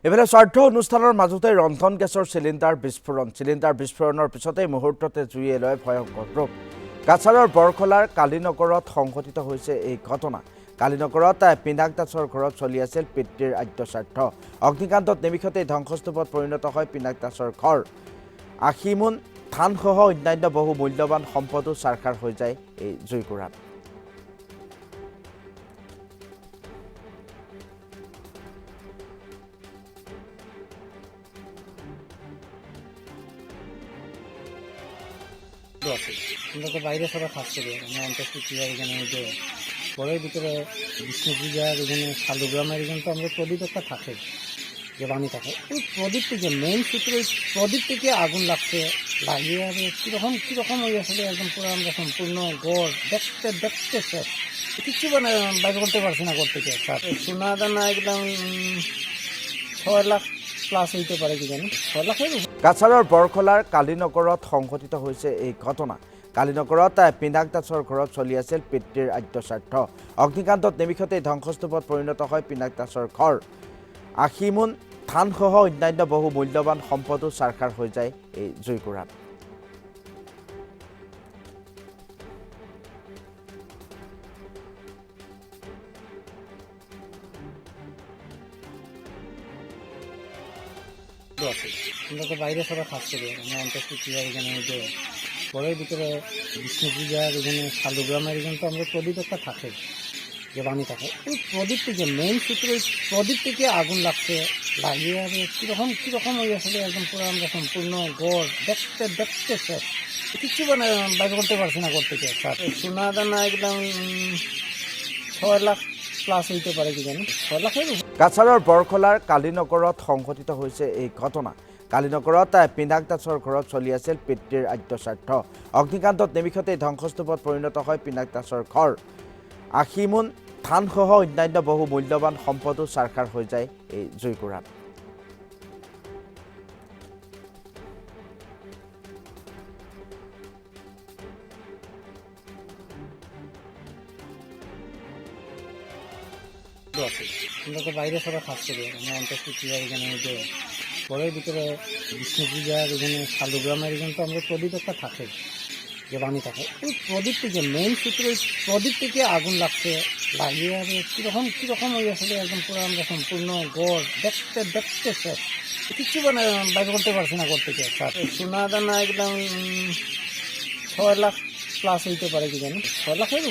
এফালে শ্ৰাদ্ধ অনুষ্ঠানৰ মাজতে ৰন্ধন গেছৰ চিলিণ্ডাৰ বিস্ফোৰণৰ পিছতে মুহূৰ্ততে জুইয়ে লয় ভয়ংকৰ ৰূপ। কাছাৰৰ বৰখলাৰ কালীনগৰত সংঘটিত হৈছে এই ঘটনা। কালীনগৰত পিনাক দাসৰ ঘৰত চলি আছিল পিতৃৰ আদ্য শ্ৰাদ্ধ। অগ্নিকাণ্ডত নিমিষতেই ধ্বংসস্তূপত পৰিণত হয় পিনাক দাসৰ ঘৰ। ৮০ মোন ধানসহ অন্যান্য বহু মূল্যৱান সম্পদো ছাৰখাৰ হৈ যায় এই জুইকুৰাত। আমরা তো বাইরে সবাই খাচ্ছি আমরা অন্তর্ভুক্তি এখানে যে ঘরের ভিতরে বিষ্ণু পূজার এখানে শালুগ্রামের এখানে তো আমরা প্রদীপ একটা থাকে যে বানি থাকে ওই প্রদীপ থেকে মেইন সূত্রে ওই প্রদীপ থেকে আগুন লাগছে লাগিয়ে আর কীরকম ওই আসলে একদম পুরো আমরা সম্পূর্ণ গড় দেখতে শেষ কিচ্ছু মানে বাইরে করতে পারছি না করতে স্যার সোনা দানা একদম ৬ লাখ প্লাস হইতে পারে কি জানি ৬ লাখের। কাছাৰৰ বৰখলাৰ কালীনগৰত সংঘটিত হৈছে এই ঘটনা। কালীনগৰত পিনাক দাসৰ ঘৰত চলি আছিল পিতৃৰ আদ্য শ্ৰাদ্ধ। অগ্নিকাণ্ডত নিমিষতেই ধ্বংসস্তূপত পৰিণত হয় পিনাক দাসৰ ঘৰ। ৮০ মোন ধানসহ অন্যান্য বহু মূল্যৱান সম্পদো ছাৰখাৰ হৈ যায় এই জুইকুৰাত। আমরা তো বাইরে সবাই খাচ্ছি আমরা অন্তর্ভুক্তি এখানে যে ঘরের ভিতরে বিষ্ণু পূজার এখানে শালুগ্রামের এখানে তো আমরা প্রদীপ একটা থাকে যে বানি থাকে ওই প্রদীপ থেকে মেইন সূত্রে ওই প্রদীপ থেকে আগুন লাগছে লাগিয়ে আর কীরকম ওই আসলে একদম পুরো আমরা সম্পূর্ণ গড় দেখতে শেষ কিচ্ছু মানে বাইরে করতে পারছি না করতে স্যার সোনা দানা একদম ৬ লাখ প্লাস হইতে পারে কি জানি ৬ লাখের। কাছাৰৰ বৰখলাৰ কালীনগৰত সংঘটিত হৈছে এই ঘটনা। কালীনগৰত পিনাক দাসৰ ঘৰত চলি আছিল পিতৃৰ আদ্য শ্ৰাদ্ধ। অগ্নিকাণ্ডত নিমিষতেই ধ্বংসস্তূপত পৰিণত হয় পিনাক দাসৰ ঘৰ। ৮০ মোন ধানসহ অন্যান্য বহু মূল্যৱান সম্পদো ছাৰখাৰ হৈ যায় এই জুইকুৰাত। আমরা তো বাইরে সবাই খাচ্ছি আমরা অন্তর্ভুক্তি এখানে যে ঘরের ভিতরে বিষ্ণু পূজার এখানে শালুগ্রামের এখানে তো আমরা প্রদীপ একটা থাকে যে বানি থাকে ওই প্রদীপ থেকে মেইন সূত্রে ওই প্রদীপ থেকে আগুন লাগছে লাগিয়ে আর কীরকম ওই আসলে একদম পুরো আমরা সম্পূর্ণ গড় দেখতে শেষ কিচ্ছু মানে বাইরে করতে পারছি না করতে স্যার সোনা দানা একদম ৬ লাখ প্লাস হইতে পারে কি জানি ৬ লাখের।